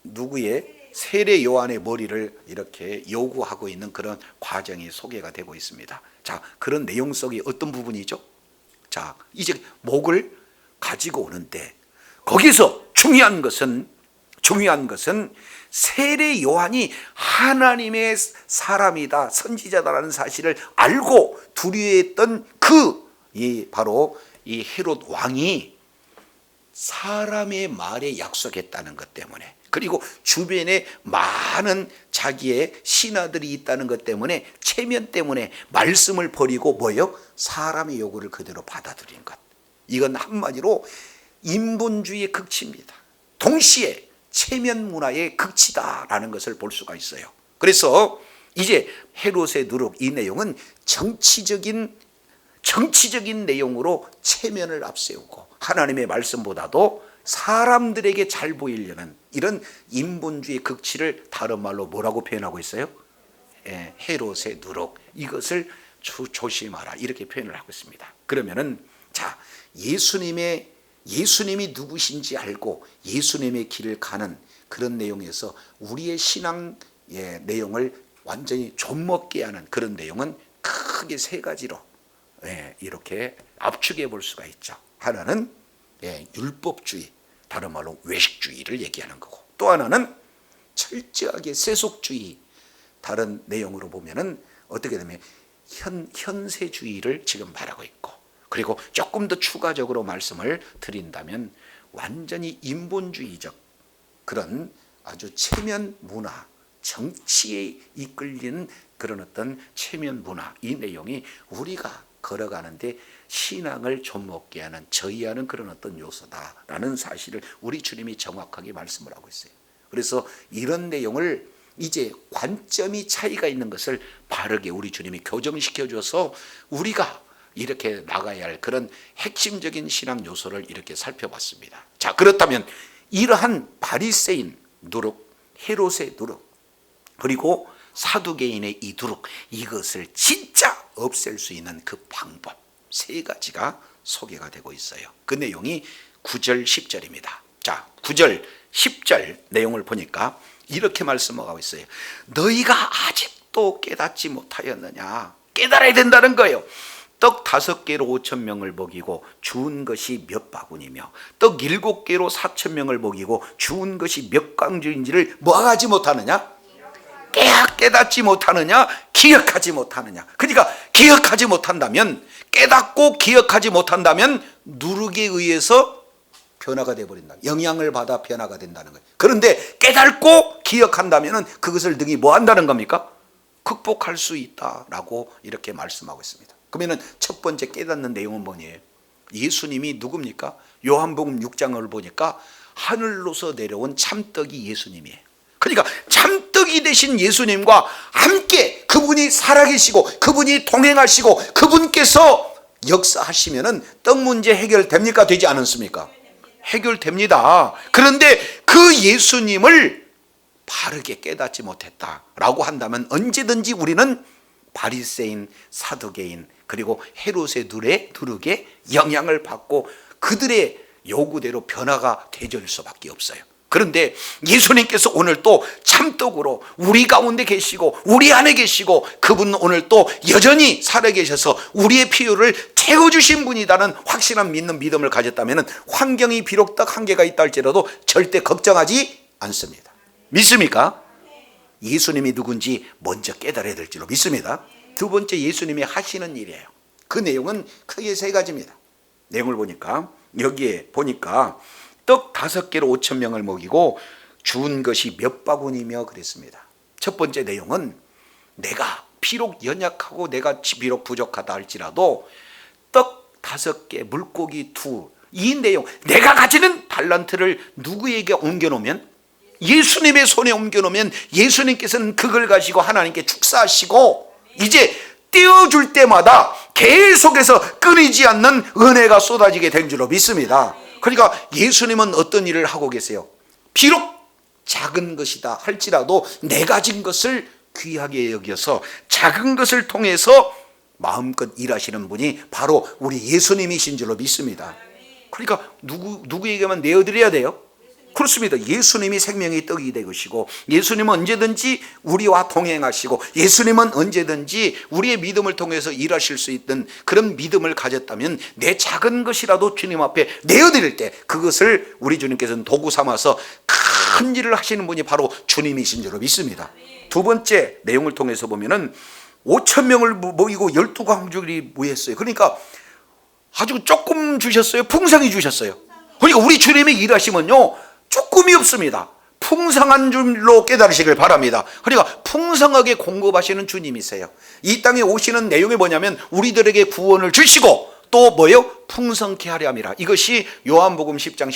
누구의 세례 요한의 머리를 이렇게 요구하고 있는 그런 과정이 소개가 되고 있습니다. 자, 그런 내용 속이 어떤 부분이죠? 자, 이제 목을 가지고 오는데 거기서 중요한 것은 세례 요한이 하나님의 사람이다, 선지자다라는 사실을 알고 두려워했던 바로 이 헤롯 왕이 사람의 말에 약속했다는 것 때문에, 그리고 주변에 많은 자기의 신하들이 있다는 것 때문에, 체면 때문에 말씀을 버리고 사람의 요구를 그대로 받아들인 것. 이건 한마디로 인본주의의 극치입니다. 동시에 체면 문화의 극치다라는 것을 볼 수가 있어요. 그래서 이제 헤롯의 누룩, 이 내용은 정치적인 내용으로 체면을 앞세우고 하나님의 말씀보다도 사람들에게 잘 보이려는 이런 인본주의 극치를 다른 말로 뭐라고 표현하고 있어요? 헤롯의 누룩, 이것을 조심하라, 이렇게 표현을 하고 있습니다. 그러면은 자, 예수님이 누구신지 알고 예수님의 길을 가는 그런 내용에서 우리의 신앙 내용을 완전히 좀먹게 하는 그런 내용은 크게 세 가지로 이렇게 압축해 볼 수가 있죠. 하나는 율법주의, 다른 말로 외식주의를 얘기하는 거고, 또 하나는 철저하게 세속주의, 다른 내용으로 보면은 어떻게 되면 현세주의를 지금 말하고 있고, 그리고 조금 더 추가적으로 말씀을 드린다면 완전히 인본주의적 그런 아주 체면 문화, 정치에 이끌리는 그런 어떤 체면 문화, 이 내용이 우리가 걸어가는데 신앙을 좀먹게 하는, 저해하는 그런 어떤 요소다라는 사실을 우리 주님이 정확하게 말씀을 하고 있어요. 그래서 이런 내용을 이제 관점이 차이가 있는 것을 바르게 우리 주님이 교정시켜 줘서 우리가 이렇게 나가야 할 그런 핵심적인 신앙 요소를 이렇게 살펴봤습니다. 자, 그렇다면 이러한 바리새인 누룩, 헤롯의 누룩, 그리고 사두개인의 이 누룩, 이것을 진짜 없앨 수 있는 그 방법 세 가지가 소개가 되고 있어요. 그 내용이 9절 10절입니다. 자, 9절 10절 내용을 보니까 이렇게 말씀하고 있어요. 너희가 아직도 깨닫지 못하였느냐? 깨달아야 된다는 거예요. 떡 5개로 5,000명을 먹이고 주운 것이 몇 바구니며 떡 7개로 4,000명을 먹이고 주운 것이 몇 광주인지를 뭐하지 못하느냐? 깨닫지 못하느냐? 기억하지 못하느냐? 그러니까 기억하지 못한다면, 깨닫고 기억하지 못한다면 누룩에 의해서 변화가 되어버린다. 영향을 받아 변화가 된다는 거예요. 그런데 깨닫고 기억한다면 그것을 능히 뭐 한다는 겁니까? 극복할 수 있다라고 이렇게 말씀하고 있습니다. 그러면 첫 번째 깨닫는 내용은 뭐니에요? 예수님이 누굽니까? 요한복음 6장을 보니까 하늘로서 내려온 참떡이 예수님이에요. 그러니까 참떡이 되신 예수님과 함께 그분이 살아계시고 그분이 동행하시고 그분께서 역사하시면은 떡 문제 해결됩니까? 되지 않습니까? 해결됩니다. 그런데 그 예수님을 바르게 깨닫지 못했다라고 한다면 언제든지 우리는 바리새인, 사두개인, 그리고 헤롯의 누룩에 영향을 받고 그들의 요구대로 변화가 되어질 수밖에 없어요. 그런데 예수님께서 오늘 또 참떡으로 우리 가운데 계시고 우리 안에 계시고 그분은 오늘 또 여전히 살아계셔서 우리의 필요를 채워주신 분이다는 확실한 믿음을 가졌다면 환경이 비록 딱 한계가 있다 할지라도 절대 걱정하지 않습니다. 믿습니까? 예수님이 누군지 먼저 깨달아야 될 줄로 믿습니다. 두 번째, 예수님이 하시는 일이에요. 그 내용은 크게 세 가지입니다. 내용을 보니까 여기에 보니까 떡 5개로 5,000명을 먹이고 주운 것이 몇 바구니며 그랬습니다. 첫 번째 내용은 내가 비록 연약하고 내가 비록 부족하다 할지라도 떡 5개, 물고기 2, 이 내용, 내가 가지는 달란트를 누구에게 옮겨놓으면, 예수님의 손에 옮겨놓으면 예수님께서는 그걸 가지고 하나님께 축사하시고 이제 떼어줄 때마다 계속해서 끊이지 않는 은혜가 쏟아지게 된 줄로 믿습니다. 그러니까 예수님은 어떤 일을 하고 계세요? 비록 작은 것이다 할지라도 내 가진 것을 귀하게 여겨서 작은 것을 통해서 마음껏 일하시는 분이 바로 우리 예수님이신 줄로 믿습니다. 그러니까 누구에게만 내어드려야 돼요? 그렇습니다. 예수님이 생명의 떡이 되시고, 예수님은 언제든지 우리와 동행하시고, 예수님은 언제든지 우리의 믿음을 통해서 일하실 수 있는 그런 믿음을 가졌다면 내 작은 것이라도 주님 앞에 내어드릴 때 그것을 우리 주님께서는 도구 삼아서 큰 일을 하시는 분이 바로 주님이신 줄로 믿습니다. 두 번째 내용을 통해서 보면은 5,000명을 모이고 12광주들이 모였어요. 그러니까 아주 조금 주셨어요? 풍성히 주셨어요? 그러니까 우리 주님의 일하시면요 조금이 없습니다. 풍성한 줄로 깨달으시길 바랍니다. 그러니까 풍성하게 공급하시는 주님이세요. 이 땅에 오시는 내용이 뭐냐면 우리들에게 구원을 주시고 또 뭐예요? 풍성케 하려 함이라. 이것이 요한복음 10장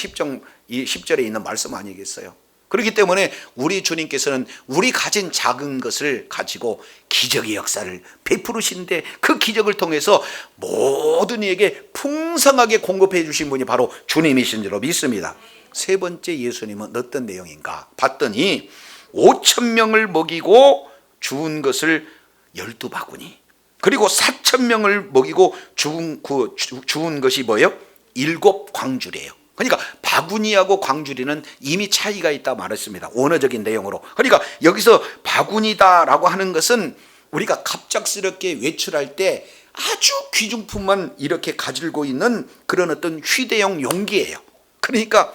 10절에 있는 말씀 아니겠어요? 그렇기 때문에 우리 주님께서는 우리 가진 작은 것을 가지고 기적의 역사를 베푸시는데 그 기적을 통해서 모든 이에게 풍성하게 공급해 주신 분이 바로 주님이신 줄로 믿습니다. 세 번째 예수님은 어떤 내용인가 봤더니 5,000명을 먹이고 주운 것을 12바구니, 그리고 4,000명을 먹이고 주운 것이 뭐예요? 7광주래요. 그러니까 바구니하고 광주리는 이미 차이가 있다 말했습니다. 원어적인 내용으로. 그러니까 여기서 바구니다라고 하는 것은 우리가 갑작스럽게 외출할 때 아주 귀중품만 이렇게 가지고 있는 그런 어떤 휴대용 용기예요. 그러니까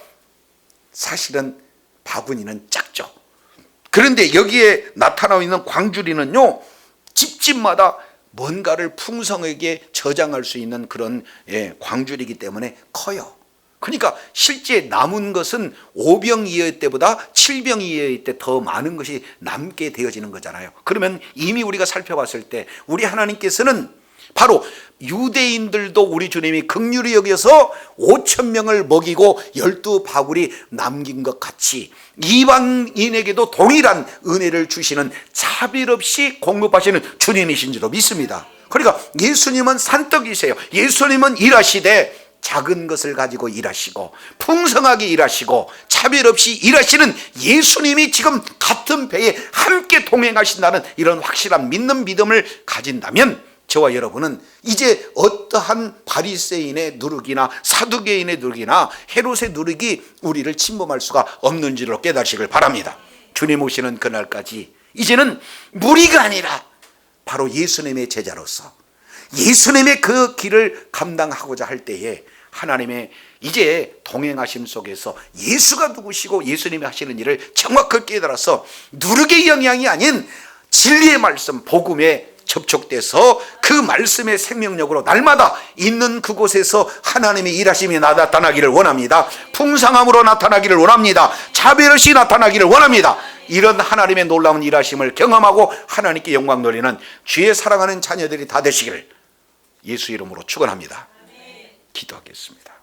사실은 바구니는 작죠. 그런데 여기에 나타나고 있는 광주리는요 집집마다 뭔가를 풍성하게 저장할 수 있는 그런 광주리이기 때문에 커요. 그러니까 실제 남은 것은 5병 이하의 때보다 7병 이하의 때 더 많은 것이 남게 되어지는 거잖아요. 그러면 이미 우리가 살펴봤을 때 우리 하나님께서는 바로 유대인들도 우리 주님이 긍휼히 여겨서 5,000명을 먹이고 12바구리 남긴 것 같이 이방인에게도 동일한 은혜를 주시는 차별 없이 공급하시는 주님이신 줄로 믿습니다. 그러니까 예수님은 산떡이세요. 예수님은 일하시되 작은 것을 가지고 일하시고 풍성하게 일하시고 차별 없이 일하시는 예수님이 지금 같은 배에 함께 동행하신다는 이런 확실한 믿는 믿음을 가진다면 저와 여러분은 이제 어떠한 바리새인의 누룩이나 사두개인의 누룩이나 헤롯의 누룩이 우리를 침범할 수가 없는 줄로 깨달으시길 바랍니다. 주님 오시는 그날까지 이제는 무리가 아니라 바로 예수님의 제자로서 예수님의 그 길을 감당하고자 할 때에 하나님의 이제 동행하심 속에서 예수가 누구시고 예수님이 하시는 일을 정확하게 깨달아서 누룩의 영향이 아닌 진리의 말씀 복음에 접촉돼서 그 말씀의 생명력으로 날마다 있는 그곳에서 하나님의 일하심이 나타나기를 원합니다. 풍성함으로 나타나기를 원합니다. 차별없이 나타나기를 원합니다. 이런 하나님의 놀라운 일하심을 경험하고 하나님께 영광 돌리는 주의 사랑하는 자녀들이 다 되시기를 예수 이름으로 축원합니다. 기도하겠습니다.